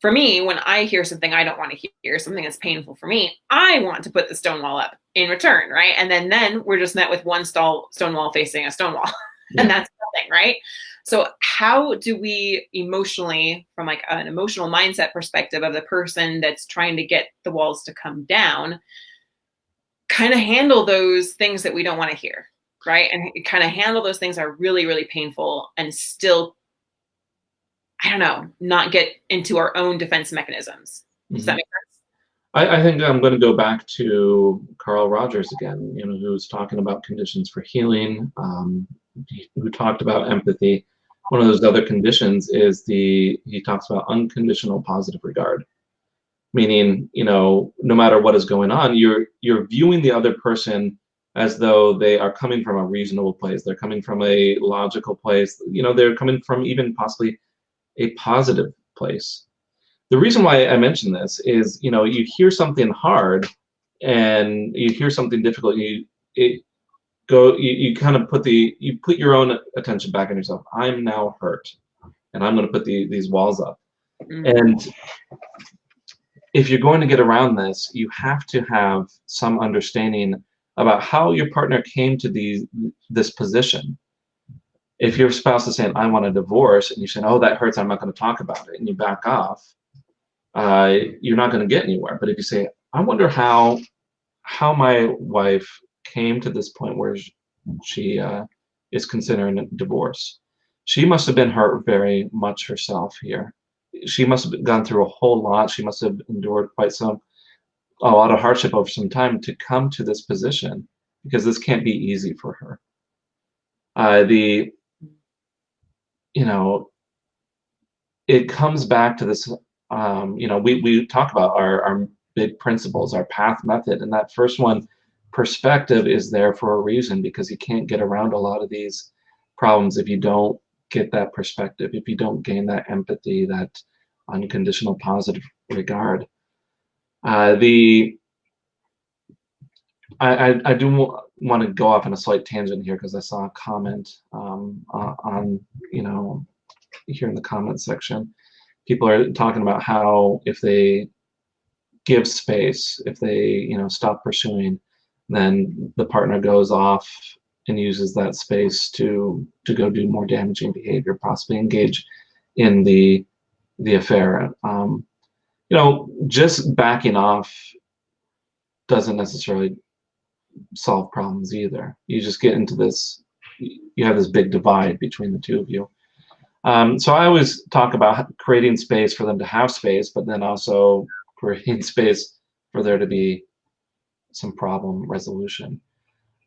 for me, when I hear something I don't want to hear, something that's painful for me, I want to put the stone wall up in return, right? And then we're just met with one stone wall facing a stone wall, Yeah. and that's nothing, right? So how do we emotionally, from like an emotional mindset perspective of the person that's trying to get the walls to come down, kind of handle those things that we don't want to hear, right? And kind of handle those things that are really, really painful and still, I don't know, not get into our own defense mechanisms. Does that make sense? I think I'm going to go back to Carl Rogers again, who was talking about conditions for healing, who talked about empathy. One of those other conditions is he talks about unconditional positive regard, meaning, no matter what is going on, you're viewing the other person as though they are coming from a reasonable place. They're coming from a logical place. They're coming from even possibly a positive place. The reason why I mention this is, you hear something hard and you hear something difficult, you kind of put your own attention back on yourself. I'm now hurt, and I'm going to put these walls up. And if you're going to get around this, you have to have some understanding about how your partner came to this position. If your spouse is saying, I want a divorce, and you say, oh, that hurts, I'm not going to talk about it, and you back off, you're not going to get anywhere. But if you say, I wonder how my wife came to this point where she is considering a divorce. She must have been hurt very much herself here. She must have gone through a whole lot. She must have endured a lot of hardship over some time to come to this position, because this can't be easy for her. It comes back to this. We talk about our big principles, our path method, and that first one, perspective, is there for a reason, because you can't get around a lot of these problems if you don't get that perspective, if you don't gain that empathy, that unconditional positive regard. I do want to go off on a slight tangent here, because I saw a comment on here in the comment section. People are talking about how if they give space, if they stop pursuing, then the partner goes off and uses that space to go do more damaging behavior, possibly engage in the affair. Just backing off doesn't necessarily solve problems either. You just get into this, you have this big divide between the two of you. So I always talk about creating space for them to have space, but then also creating space for there to be some problem resolution.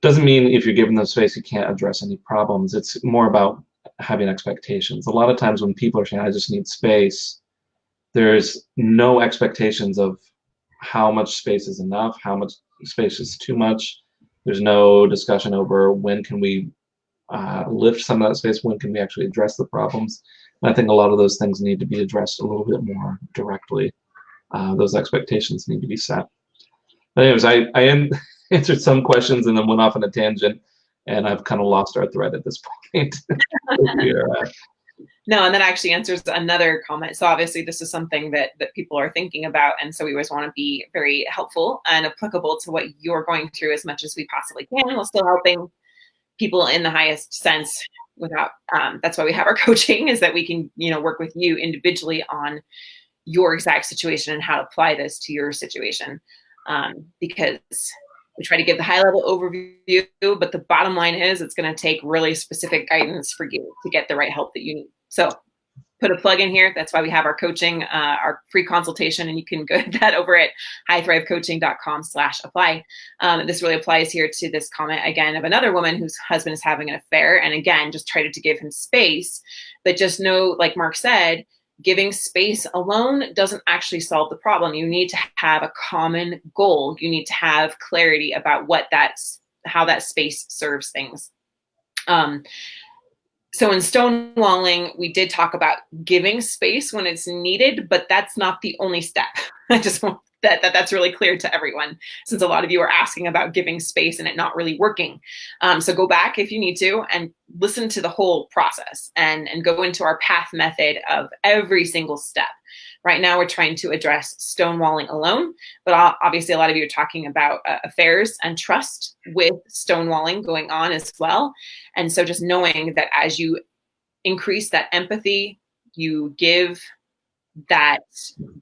Doesn't mean if you're giving them space you can't address any problems. It's more about having expectations. A lot of times when people are saying, I just need space, there's no expectations of how much space is enough, how much space is too much. There's no discussion over when can we lift some of that space, when can we actually address the problems. And I think a lot of those things need to be addressed a little bit more directly those expectations need to be set. But anyways, I answered some questions and then went off on a tangent, and I've kind of lost our thread at this point. No, and that actually answers another comment. So obviously this is something that people are thinking about. And so we always want to be very helpful and applicable to what you're going through as much as we possibly can, while still helping people in the highest sense without, that's why we have our coaching, is that we can, work with you individually on your exact situation and how to apply this to your situation. Because we try to give the high level overview, but the bottom line is it's going to take really specific guidance for you to get the right help that you need. So put a plug in here. That's why we have our coaching, our free consultation, and you can go to that over at highthrivecoaching.com/apply. This really applies here to this comment again of another woman whose husband is having an affair. And again, just try to give him space, but just know, like Mark said, giving space alone doesn't actually solve the problem. You need to have a common goal. You need to have clarity about how that space serves things. So in Stonewalling, we did talk about giving space when it's needed, but that's not the only step. I just want that's really clear to everyone, since a lot of you are asking about giving space and it not really working. So go back if you need to and listen to the whole process and go into our path method of every single step. Right now, we're trying to address stonewalling alone, but obviously a lot of you are talking about affairs and trust with stonewalling going on as well. And so just knowing that as you increase that empathy, you give that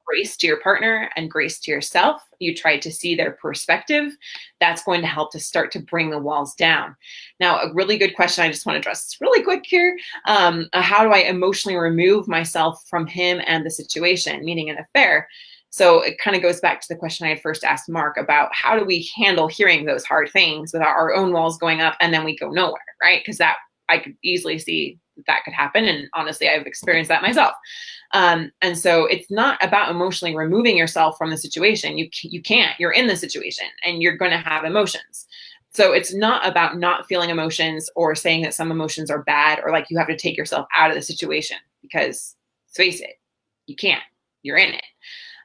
grace to your partner and grace to yourself, you try to see their perspective, that's going to help to start to bring the walls down. Now, a really good question I just want to address really quick here. How do I emotionally remove myself from him and the situation, meaning an affair? So it kind of goes back to the question I had first asked Mark about how do we handle hearing those hard things without our own walls going up and then we go nowhere, right? Because that I could easily see that could happen. And honestly, I've experienced that myself. And so it's not about emotionally removing yourself from the situation. You can't. You're in the situation and you're going to have emotions. So it's not about not feeling emotions or saying that some emotions are bad or like you have to take yourself out of the situation, because let's face it, you can't. You're in it.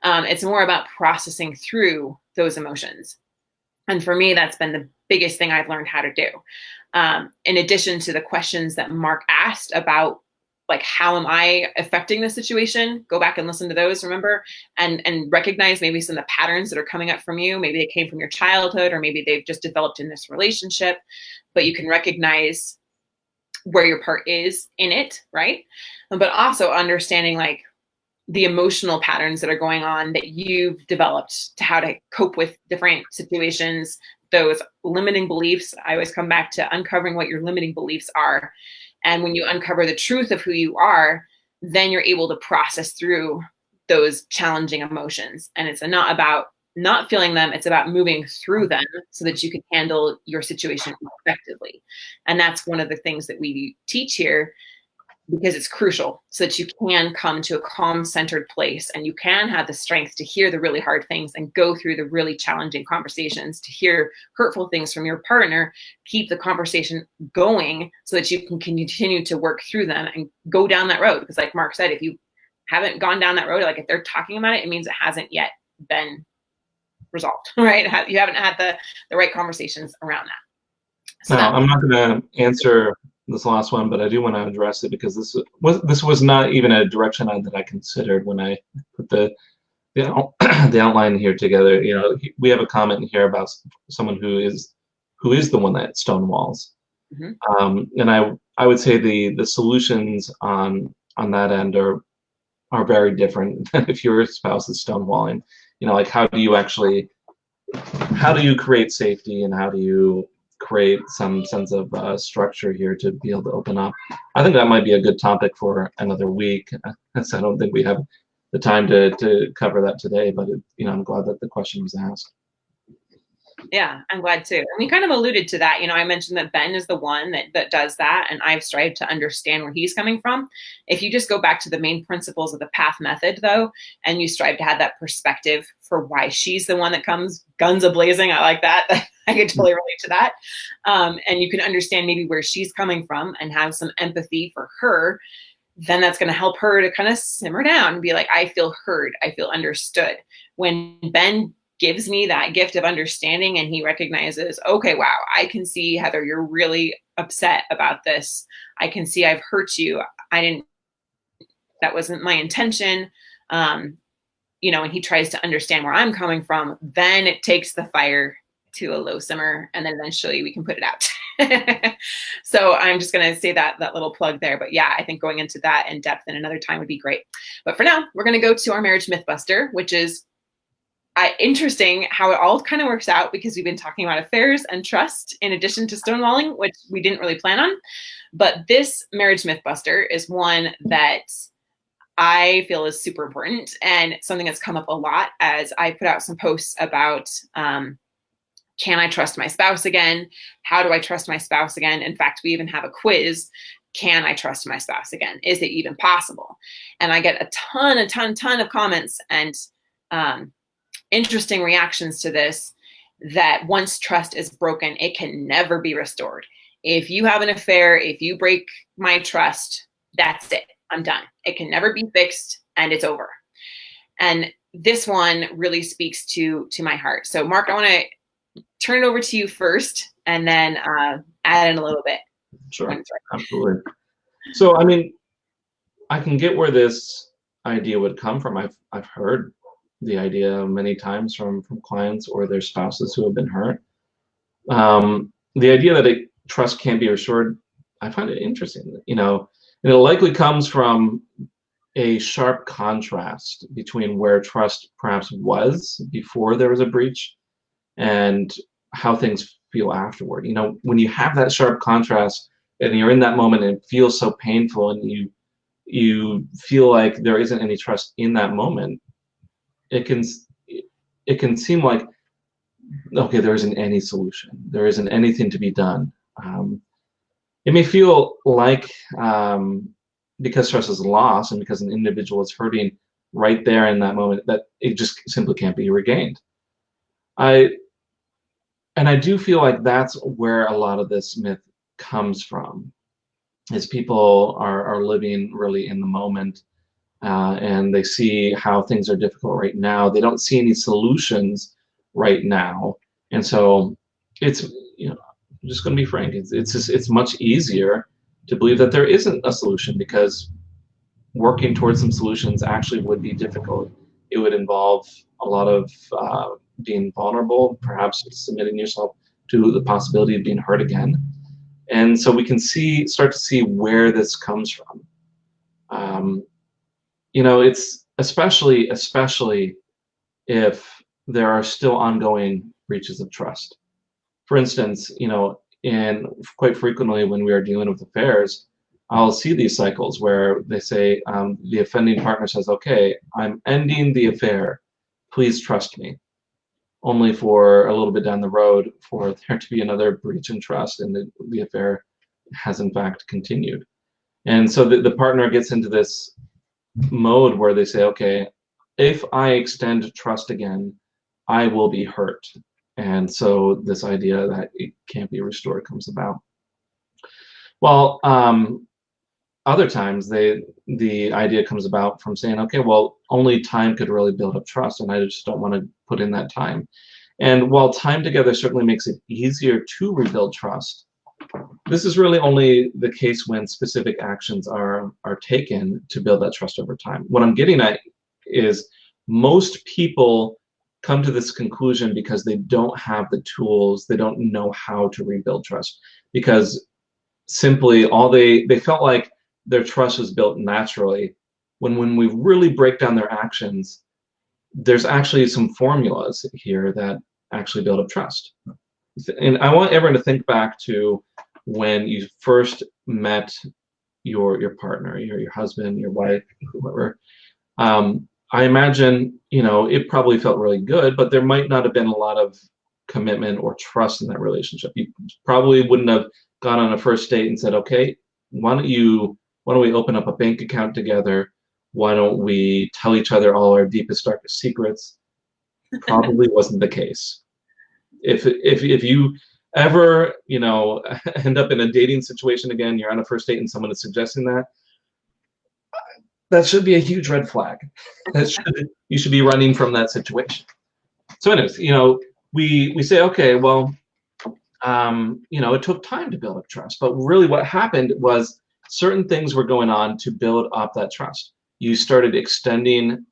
It's more about processing through those emotions. And for me, that's been the biggest thing I've learned how to do. In addition to the questions that Mark asked about, like, how am I affecting the situation? Go back and listen to those, remember, and recognize maybe some of the patterns that are coming up from you. Maybe they came from your childhood, or maybe they've just developed in this relationship, but you can recognize where your part is in it, right? But also understanding like the emotional patterns that are going on that you've developed to how to cope with different situations, those limiting beliefs. I always come back to uncovering what your limiting beliefs are. And when you uncover the truth of who you are, then you're able to process through those challenging emotions. And it's not about not feeling them, it's about moving through them so that you can handle your situation effectively. And that's one of the things that we teach here, because it's crucial, so that you can come to a calm, centered place and you can have the strength to hear the really hard things and go through the really challenging conversations, to hear hurtful things from your partner, keep the conversation going so that you can continue to work through them and go down that road. Because like Mark said, if you haven't gone down that road, like if they're talking about it, it means it hasn't yet been resolved, right? You haven't had the right conversations around that. So now, I'm not going to answer this last one, but I do want to address it because this was not even a direction that I considered when I put the outline here together. You know, we have a comment here about someone who is the one that stonewalls, and I would say the solutions on that end are very different than if your spouse is stonewalling. You know, like how do you create safety and how do you create some sense of structure here to be able to open up? I think that might be a good topic for another week. So I don't think we have the time to cover that today, but I'm glad that the question was asked. Yeah, I'm glad too. And we kind of alluded to that. I mentioned that Ben is the one that does that, and I've strived to understand where he's coming from. If you just go back to the main principles of the path method, though, and you strive to have that perspective for why she's the one that comes guns a-blazing, I like that. I could totally relate to that. And you can understand maybe where she's coming from and have some empathy for her. then that's going to help her to kind of simmer down and be like, I feel heard. I feel understood. When Ben gives me that gift of understanding and he recognizes, okay, wow, I can see, Heather, you're really upset about this. I can see I've hurt you. That wasn't my intention. You know, and he tries to understand where I'm coming from, then it takes the fire to a low simmer, and then eventually we can put it out. So I'm just going to say that little plug there. But yeah, I think going into that in depth in another time would be great. But for now, we're going to go to our marriage Mythbuster, which is interesting how it all kind of works out, because we've been talking about affairs and trust in addition to stonewalling, which we didn't really plan on. But this marriage Mythbuster is one that I feel is super important, and something that's come up a lot as I put out some posts about, can I trust my spouse again? How do I trust my spouse again? In fact, we even have a quiz. Can I trust my spouse again? Is it even possible? And I get a ton of comments and interesting reactions to this, that once trust is broken, it can never be restored. If you have an affair, if you break my trust, that's it. I'm done. It can never be fixed, and it's over. And this one really speaks to my heart. So Mark, I want to turn it over to you first, and then add in a little bit. Sure, absolutely. So, I mean, I can get where this idea would come from. I've heard the idea many times from clients or their spouses who have been hurt. The idea that trust can't be restored, I find it interesting, you know, and it likely comes from a sharp contrast between where trust perhaps was before there was a breach and how things feel afterward. You know, when you have that sharp contrast and you're in that moment and it feels so painful, and you feel like there isn't any trust in that moment, it can seem like, okay, there isn't any solution. There isn't anything to be done. It may feel like, because trust is lost and because an individual is hurting right there in that moment, that it just simply can't be regained. I do feel like that's where a lot of this myth comes from, is people are living really in the moment, and they see how things are difficult right now. They don't see any solutions right now, and so it's, you know, I'm just going to be frank. It's much easier to believe that there isn't a solution, because working towards some solutions actually would be difficult. It would involve a lot of being vulnerable, perhaps submitting yourself to the possibility of being hurt again. And so we can start to see where this comes from. You know, it's especially if there are still ongoing breaches of trust. For instance, you know, and quite frequently when we are dealing with affairs, I'll see these cycles where they say, the offending partner says, okay, I'm ending the affair, please trust me. Only for a little bit down the road for there to be another breach in trust, and the affair has in fact continued. And so the partner gets into this mode where they say, okay, if I extend trust again, I will be hurt. And so this idea that it can't be restored comes about. Well, other times the idea comes about from saying, okay, well, only time could really build up trust, and I just don't want to put in that time. And while time together certainly makes it easier to rebuild trust, this is really only the case when specific actions are taken to build that trust over time. What I'm getting at is most people come to this conclusion because they don't have the tools, they don't know how to rebuild trust, because simply they felt like their trust was built naturally, when we really break down their actions, there's actually some formulas here that actually build up trust. And I want everyone to think back to when you first met your partner, your husband, your wife, whoever. I imagine, you know, it probably felt really good, but there might not have been a lot of commitment or trust in that relationship. You probably wouldn't have gone on a first date and said, okay, why don't we open up a bank account together? Why don't we tell each other all our deepest, darkest secrets? Probably wasn't the case. If you ever, you know, end up in a dating situation again, you're on a first date and someone is suggesting that, that should be a huge red flag. You should be running from that situation. So anyways, we say, okay, well, it took time to build up trust, but really what happened was certain things were going on to build up that trust. You started extending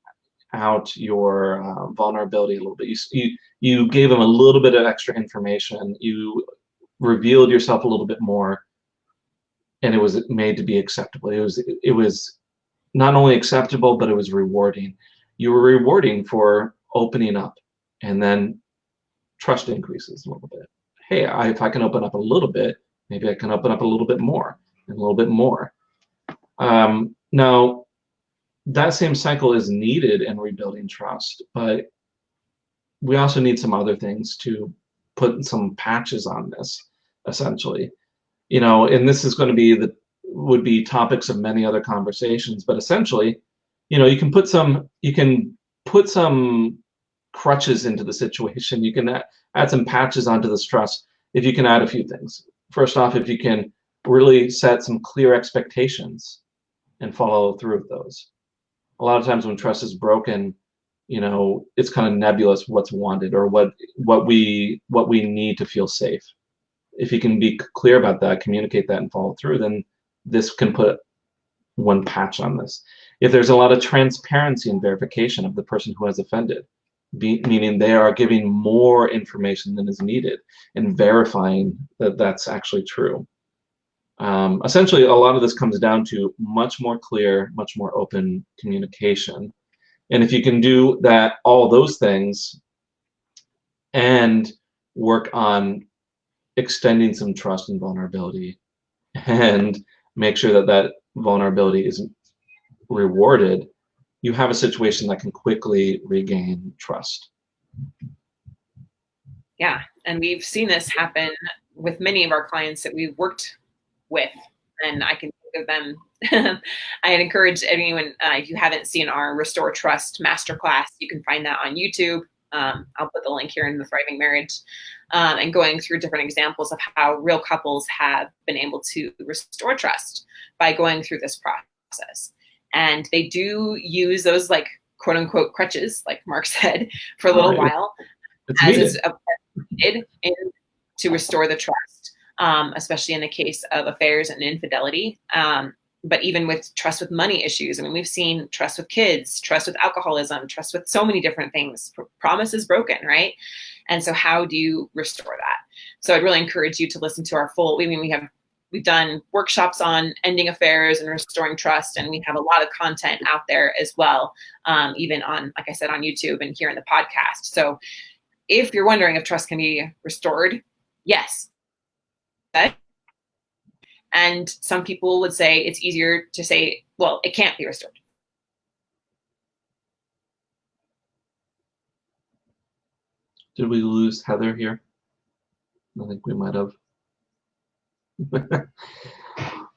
out your vulnerability a little bit. You gave them a little bit of extra information. You revealed yourself a little bit more, and it was made to be acceptable. It was not only acceptable, but it was rewarding. You were rewarding for opening up, and then trust increases a little bit. Hey, if I can open up a little bit, maybe I can open up a little bit more and a little bit more. Now, that same cycle is needed in rebuilding trust, but we also need some other things to put some patches on this, essentially. And this is going to would be topics of many other conversations, but essentially, you can put some crutches into the situation. You can add some patches onto this trust if you can add a few things. First off, if you can really set some clear expectations and follow through with those. A lot of times when trust is broken, it's kind of nebulous what's wanted or what we need to feel safe. If you can be clear about that, communicate that, and follow through, then this can put one patch on this. If there's a lot of transparency and verification of the person who has offended, meaning they are giving more information than is needed and verifying that that's actually true. Essentially, a lot of this comes down to much more clear, much more open communication. And if you can do that, all those things, and work on extending some trust and vulnerability, and make sure that that vulnerability is rewarded, you have a situation that can quickly regain trust. Yeah, and we've seen this happen with many of our clients that we've worked with, and I can think of them. I'd encourage anyone, if you haven't seen our Restore Trust Masterclass, you can find that on YouTube. I'll put the link here in the Thriving Marriage, and going through different examples of how real couples have been able to restore trust by going through this process. And they do use those, like, quote unquote crutches, like Mark said, for a little while, as needed to restore the trust, especially in the case of affairs and infidelity. But even with trust with money issues, I mean, we've seen trust with kids, trust with alcoholism, trust with so many different things. Promises broken, right? And so how do you restore that? So I'd really encourage you to listen to our full, we've done workshops on ending affairs and restoring trust, and we have a lot of content out there as well, even on, like I said, on YouTube and here in the podcast. So if you're wondering if trust can be restored, yes. And some people would say it's easier to say, well, it can't be restored. Did we lose Heather here? I think we might have.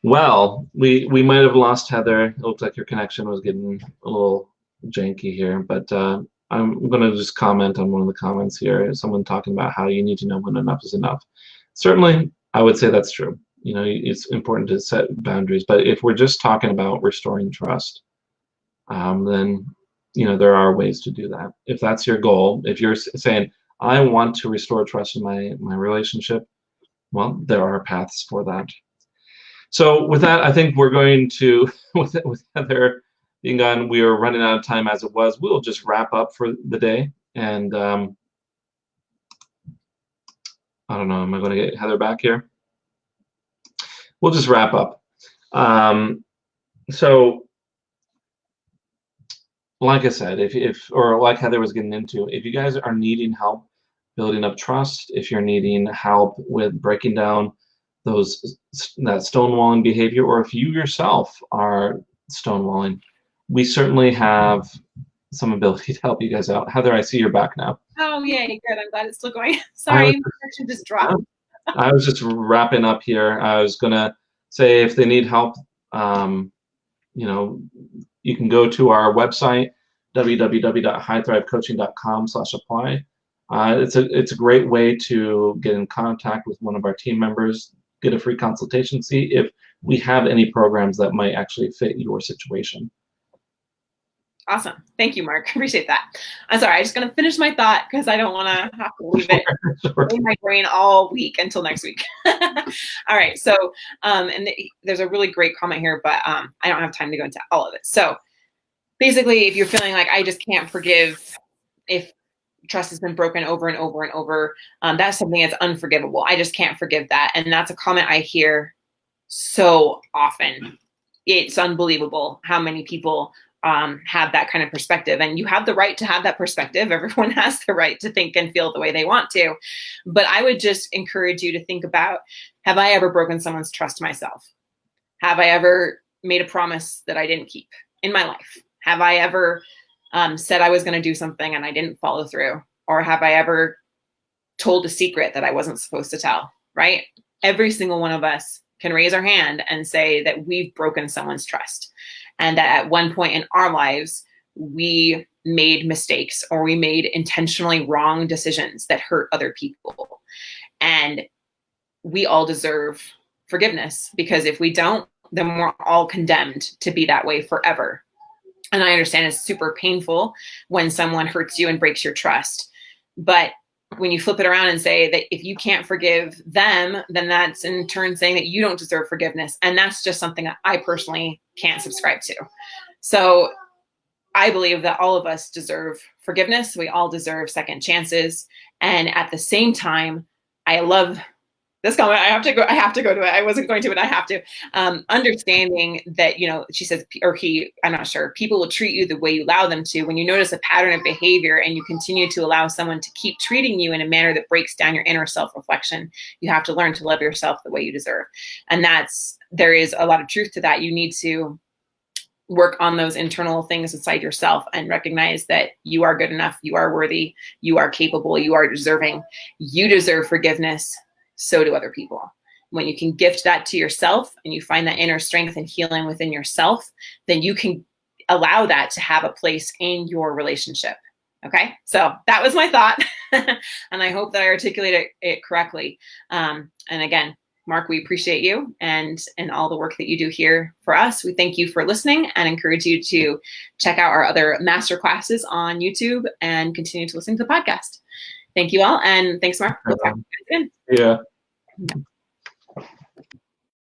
Well, we might have lost Heather. It looks like your connection was getting a little janky here, but I'm going to just comment on one of the comments here. Someone talking about how you need to know when enough is enough. Certainly, I would say that's true. It's important to set boundaries, but if we're just talking about restoring trust, then there are ways to do that. If that's your goal, if you're saying, I want to restore trust in my relationship, well, there are paths for that. So with that, I think we're going to, with Heather being gone, we are running out of time as it was. We'll just wrap up for the day. And I don't know, am I going to get Heather back here? We'll just wrap up. So like I said, or like Heather was getting into, if you guys are needing help building up trust, if you're needing help with breaking down that stonewalling behavior, or if you yourself are stonewalling, we certainly have some ability to help you guys out. Heather, I see you're back now. Oh, yay, good. I'm glad it's still going. Sorry, my connection just dropped. I was just wrapping up here. I was gonna say, if they need help, you can go to our website, www.highthrivecoaching.com/apply. It's a great way to get in contact with one of our team members, get a free consultation, see if we have any programs that might actually fit your situation. Awesome. Thank you, Mark. Appreciate that. I'm sorry. I'm just going to finish my thought because I don't want to have to leave it in my brain all week until next week. All right. So, there's a really great comment here, but I don't have time to go into all of it. So basically, if you're feeling like I just can't forgive if trust has been broken over and over and over, that's something that's unforgivable. I just can't forgive that. And that's a comment I hear so often. It's unbelievable how many people have that kind of perspective. And you have the right to have that perspective. Everyone has the right to think and feel the way they want to. But I would just encourage you to think about, have I ever broken someone's trust myself? Have I ever made a promise that I didn't keep in my life? Have I ever said I was going to do something and I didn't follow through? Or have I ever told a secret that I wasn't supposed to tell, right? Every single one of us can raise our hand and say that we've broken someone's trust. And that at one point in our lives, we made mistakes or we made intentionally wrong decisions that hurt other people. And we all deserve forgiveness, because if we don't, then we're all condemned to be that way forever. And I understand it's super painful when someone hurts you and breaks your trust. But when you flip it around and say that if you can't forgive them, then that's in turn saying that you don't deserve forgiveness. And that's just something that I personally can't subscribe to. So I believe that all of us deserve forgiveness. We all deserve second chances. And at the same time, I love this comment. I have to go to it. I wasn't going to, but I have to. Understanding that, she says, or he, I'm not sure, people will treat you the way you allow them to. When you notice a pattern of behavior and you continue to allow someone to keep treating you in a manner that breaks down your inner self-reflection, you have to learn to love yourself the way you deserve. And there is a lot of truth to that. You need to work on those internal things inside yourself and recognize that you are good enough, you are worthy, you are capable, you are deserving, you deserve forgiveness. So do other people. When you can gift that to yourself and you find that inner strength and healing within yourself, then you can allow that to have a place in your relationship. Okay. So that was my thought. And I hope that I articulated it correctly. And again, Mark, we appreciate you and all the work that you do here for us. We thank you for listening and encourage you to check out our other masterclasses on YouTube and continue to listen to the podcast. Thank you all. And thanks, Mark. We'll talk to you again. Yeah.